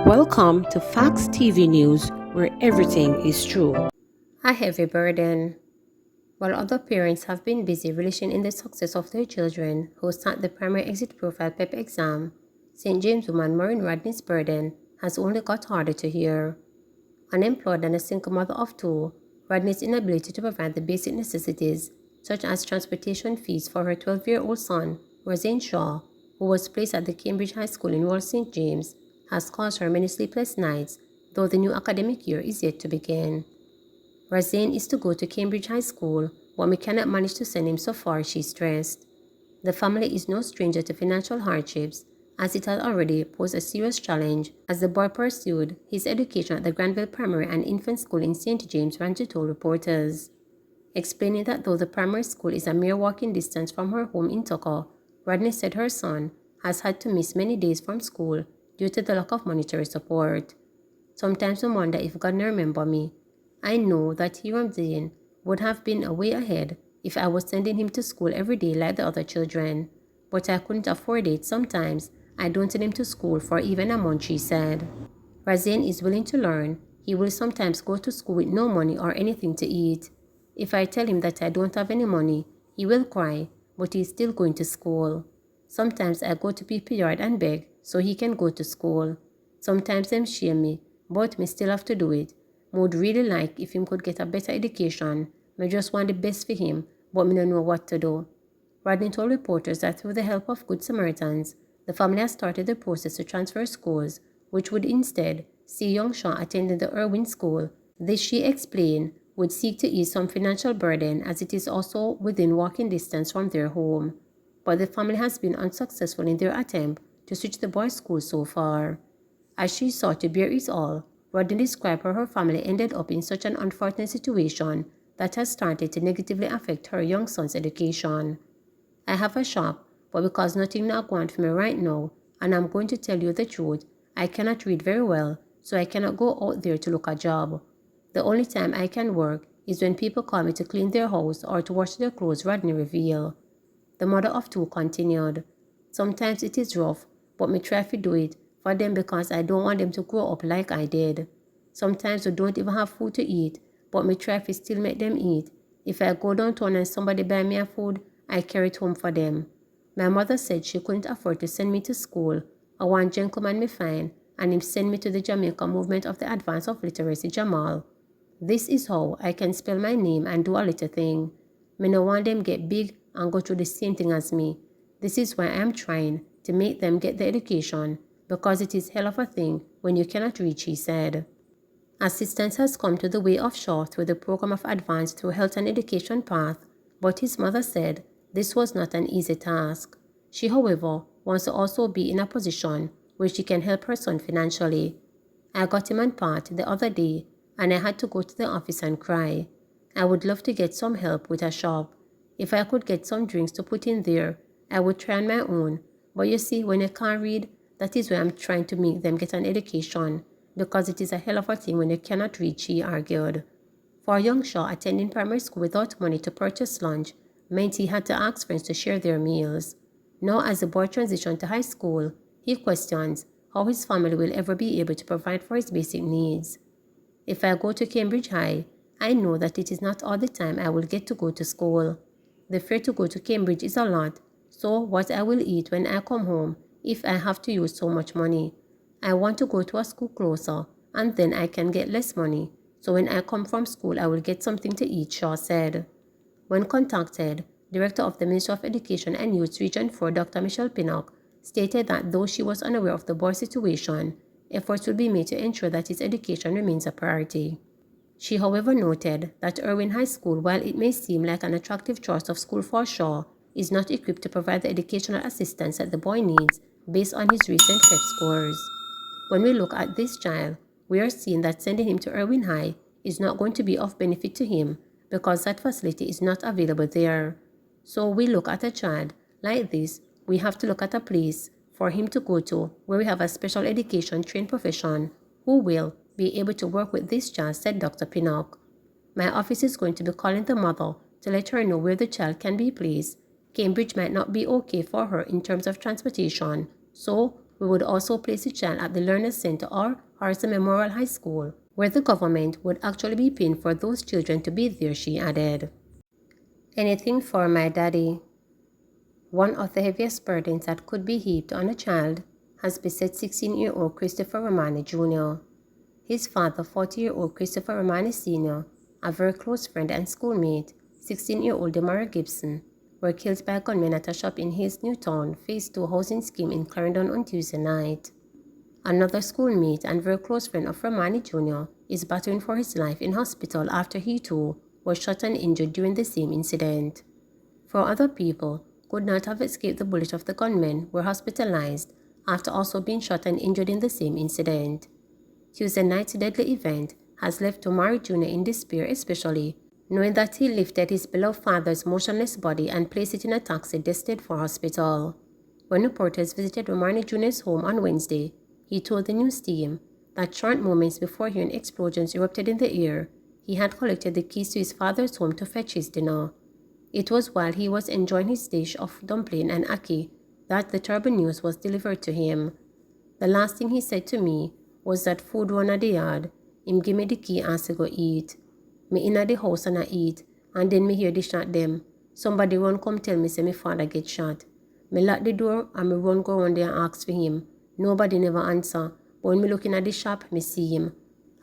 Welcome to Facts TV News, where everything is true. A heavy burden. While other parents have been busy relishing in the success of their children who sat the primary exit profile PEP exam, St. James woman Maureen Rodney's burden has only got harder to hear. Unemployed and a single mother of two, Rodney's inability to provide the basic necessities, such as transportation fees for her 12-year-old son, Rosane Shaw, who was placed at the Cambridge High School in Wall St. James, has caused her many sleepless nights, though the new academic year is yet to begin. Rosane is to go to Cambridge High School, but we cannot manage to send him so far, she stressed. The family is no stranger to financial hardships, as it had already posed a serious challenge as the boy pursued his education at the Granville Primary and Infant School in St. James, Rancho told reporters. Explaining that though the primary school is a mere walking distance from her home in Tucker, Rodney said her son has had to miss many days from school due to the lack of monetary support. Sometimes I wonder if God remember me. I know that Hiram Zane would have been a way ahead if I was sending him to school every day like the other children, but I couldn't afford it. Sometimes I don't send him to school for even a month, she said. Razane is willing to learn. He will sometimes go to school with no money or anything to eat. If I tell him that I don't have any money, he will cry, but he's still going to school. Sometimes I go to people yard and beg so he can go to school. Sometimes them shame me, but me still have to do it. Would really like if him could get a better education. Me just want the best for him, but me don't know what to do. Rodney told reporters that through the help of Good Samaritans, the family has started the process to transfer schools, which would instead see young Shaw attending the Irwin School. This, she explained, would seek to ease some financial burden as it is also within walking distance from their home. But the family has been unsuccessful in their attempt to switch the boys' school so far. As she sought to bear it all, Rodney described how her family ended up in such an unfortunate situation that has started to negatively affect her young son's education. I have a shop, but because nothing not going for me right now, and I'm going to tell you the truth, I cannot read very well, so I cannot go out there to look a job. The only time I can work is when people call me to clean their house or to wash their clothes, Rodney revealed. The mother of two continued. Sometimes it is rough, but me try to do it for them because I don't want them to grow up like I did. Sometimes we don't even have food to eat, but me try to still make them eat. If I go downtown and somebody buy me a food, I carry it home for them. My mother said she couldn't afford to send me to school. One gentleman me find, and him send me to the Jamaica movement of the Advance of Literacy, Jamal. This is how I can spell my name and do a little thing. Me no want them get big and go through the same thing as me. This is why I am trying to make them get the education, because it is hell of a thing when you cannot reach, he said. Assistance has come to the way of Shaw through the program of Advance through Health and Education path, but his mother said this was not an easy task. She, however, wants to also be in a position where she can help her son financially. I got him on part the other day, and I had to go to the office and cry. I would love to get some help with a shop. If I could get some drinks to put in there, I would try on my own. But you see, when you can't read, that is why I'm trying to make them get an education, because it is a hell of a thing when you cannot read, she argued. For young Shaw, attending primary school without money to purchase lunch meant he had to ask friends to share their meals. Now, as the boy transitioned to high school, he questions how his family will ever be able to provide for his basic needs. If I go to Cambridge High, I know that it is not all the time I will get to go to school. The fare to go to Cambridge is a lot, so what I will eat when I come home if I have to use so much money. I want to go to a school closer, and then I can get less money, so when I come from school I will get something to eat, Shaw said. When contacted, Director of the Ministry of Education and Youth Region 4, Dr. Michelle Pinnock, stated that though she was unaware of the boy's situation, efforts will be made to ensure that his education remains a priority. She, however, noted that Irwin High School, while it may seem like an attractive choice of school for Shaw, is not equipped to provide the educational assistance that the boy needs based on his recent PEP scores. When we look at this child, we are seeing that sending him to Irwin High is not going to be of benefit to him because that facility is not available there. So we look at a child like this, we have to look at a place for him to go to where we have a special education trained profession who will be able to work with this child, said Dr. Pinnock. My office is going to be calling the mother to let her know where the child can be placed. Cambridge might not be okay for her in terms of transportation, so We would also place the child at the Learner Center or Harrison Memorial High School, where the government would actually be paying for those children to be there, she added. Anything for my daddy. One of the heaviest burdens that could be heaped on a child has beset 16-year-old Christopher Romani Jr. His father, 40-year-old Christopher Romani Sr., a very close friend and schoolmate, 16-year-old Demario Gibson, were killed by gunmen at a shop in Hayes Newtown, Phase 2 housing scheme in Clarendon on Tuesday night. Another schoolmate and very close friend of Romani Jr. is battling for his life in hospital after he too was shot and injured during the same incident. Four other people could not have escaped the bullet of the gunmen were hospitalized after also being shot and injured in the same incident. Tuesday night's deadly event has left Omari Jr. in despair, especially knowing that he lifted his beloved father's motionless body and placed it in a taxi destined for hospital. When reporters visited Omari Jr.'s home on Wednesday, he told the news team that short moments before hearing explosions erupted in the air, he had collected the keys to his father's home to fetch his dinner. It was while he was enjoying his dish of dumpling and ackee that the terrible news was delivered to him. The last thing he said to me was that food run at the yard, him give me the key and say go eat. Me inna the house and I eat, and then me hear the shot them. Somebody run come tell me say my father get shot. Me lock the door and me run go round there and ask for him. Nobody never answer, but when me looking at the shop, me see him.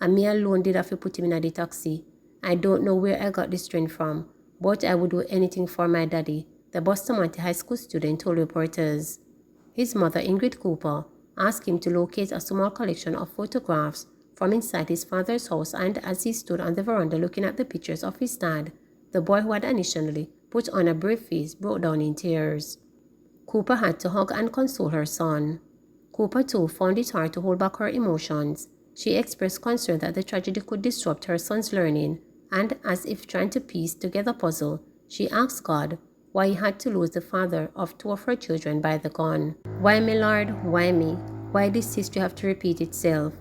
And me alone did have to put him in the taxi. I don't know where I got the strength from, but I would do anything for my daddy, the Bustamante High School student told reporters. His mother, Ingrid Cooper, asked him to locate a small collection of photographs from inside his father's house, and as he stood on the veranda looking at the pictures of his dad, the boy who had initially put on a brave face broke down in tears. Cooper had to hug and console her son. Cooper too found it hard to hold back her emotions. She expressed concern that the tragedy could disrupt her son's learning, and as if trying to piece together a puzzle, she asked God why he had to lose the father of two of her children by the gun. Why me, Lord? Why me? Why this history have to repeat itself?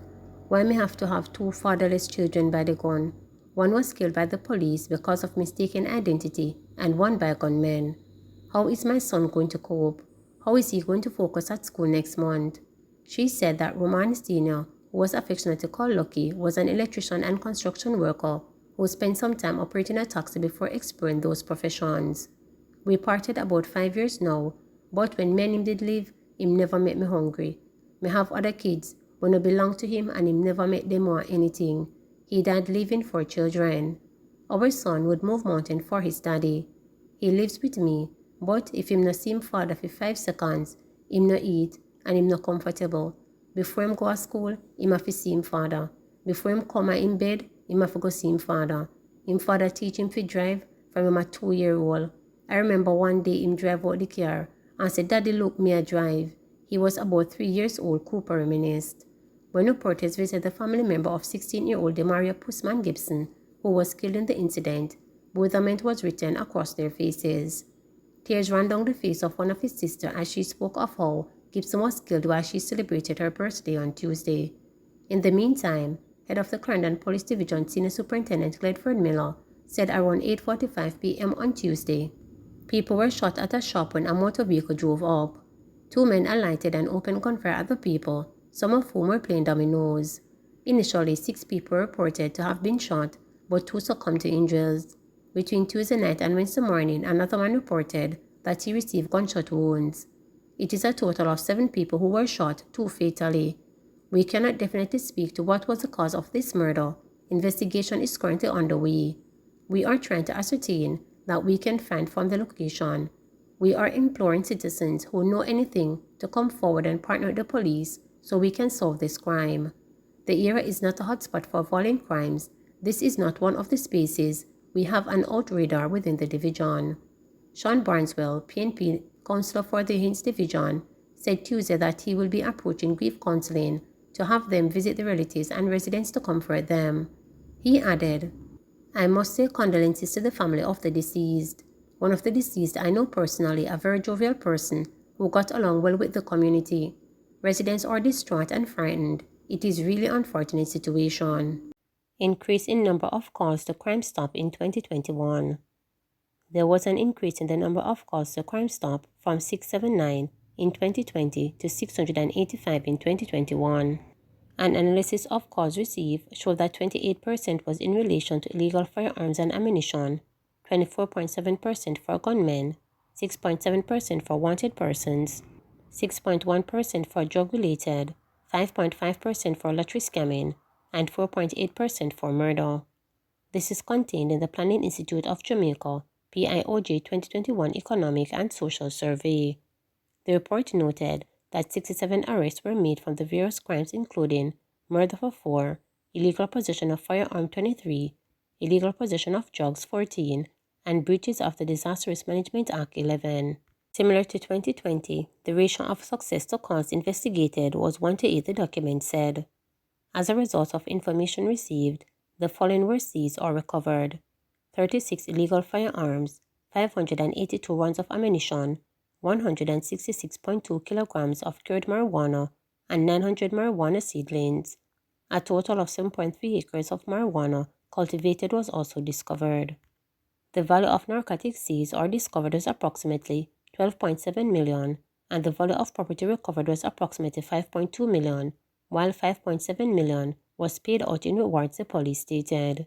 Why me have to have two fatherless children by the gun? One was killed by the police because of mistaken identity, and one by gunmen. How is my son going to cope? How is he going to focus at school next month? She said that Roman Sr., who was affectionately called Lucky, was an electrician and construction worker who spent some time operating a taxi before exploring those professions. We parted about 5 years now, but when me and him did leave, him never make me hungry. Me have other kids who no belong to him and him never make them want anything. He died leaving 4 children. Our son would move mountain for his daddy. He lives with me, but if him no see him father for 5 seconds, him no eat and him no comfortable. Before him go to school, him have to see him father. Before him come at him bed, him have to go see him father. Him father teach him to drive from him a 2-year-old. I remember one day him drive out the car and said, "Daddy, look, me a drive." He was about 3 years old, Cooper reminisced. When reporters visited the family member of 16-year-old Demario Pussman Gibson, who was killed in the incident, bewilderment was written across their faces. Tears ran down the face of one of his sisters as she spoke of how Gibson was killed while she celebrated her birthday on Tuesday. In the meantime, head of the Clarendon Police Division Senior Superintendent Gledford Miller said around 8:45 p.m. on Tuesday, people were shot at a shop when a motor vehicle drove up. 2 men alighted and opened gunfire at the people, some of whom were playing dominoes. Initially, 6 people were reported to have been shot, but 2 succumbed to injuries. Between Tuesday night and Wednesday morning, another man reported that he received gunshot wounds. It is a total of 7 people who were shot, 2 fatally. We cannot definitely speak to what was the cause of this murder. Investigation is currently underway. We are trying to ascertain that we can find from the location. We are imploring citizens who know anything to come forward and partner with the police so we can solve this crime. The area is not a hotspot for violent crimes. This is not one of the spaces we have an out radar within the division. Sean Barneswell, PNP Councillor for the Hinds Division, said Tuesday that he will be approaching grief counseling to have them visit the relatives and residents to comfort them. He added, "I must say condolences to the family of the deceased. One of the deceased I know personally, a very jovial person who got along well with the community. Residents are distraught and frightened. It is really an unfortunate situation." Increase in number of calls to Crime Stop in 2021. There was an increase in the number of calls to Crime Stop from 679 in 2020 to 685 in 2021. An analysis of calls received showed that 28% was in relation to illegal firearms and ammunition, 24.7% for gunmen, 6.7% for wanted persons, 6.1% for drug-related, 5.5% for lottery scamming, and 4.8% for murder. This is contained in the Planning Institute of Jamaica, PIOJ 2021 Economic and Social Survey. The report noted that 67 arrests were made from the various crimes including murder for 4, illegal possession of firearm 23, illegal possession of drugs 14, and breaches of the Disaster Risk Management Act 11. Similar to 2020, the ratio of success to cause investigated was 1:8, the document said. As a result of information received, the following were seized or recovered: 36 illegal firearms, 582 rounds of ammunition, 166.2 kilograms of cured marijuana, and 900 marijuana seedlings. A total of 7.3 acres of marijuana cultivated was also discovered. The value of narcotics seized or discovered was approximately 12.7 million, and the value of property recovered was approximately 5.2 million, while 5.7 million was paid out in rewards, the police stated.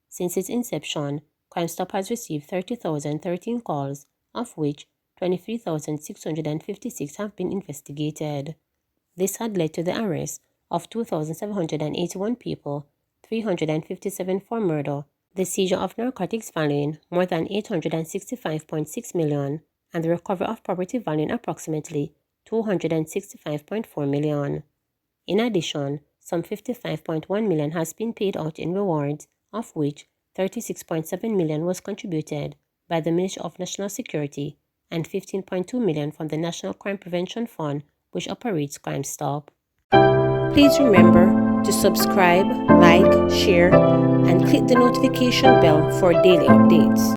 Since its inception, Crime Stop has received 30,013 calls, of which 23,656 have been investigated. This had led to the arrest of 2,781 people, 357 for murder, the seizure of narcotics valuing more than 865.6 million, and the recovery of property valuing approximately 265.4 million. In addition, some 55.1 million has been paid out in rewards, of which 36.7 million was contributed by the Ministry of National Security and 15.2 million from the National Crime Prevention Fund, which operates Crime Stop. Please remember to subscribe, like, share, and click the notification bell for daily updates.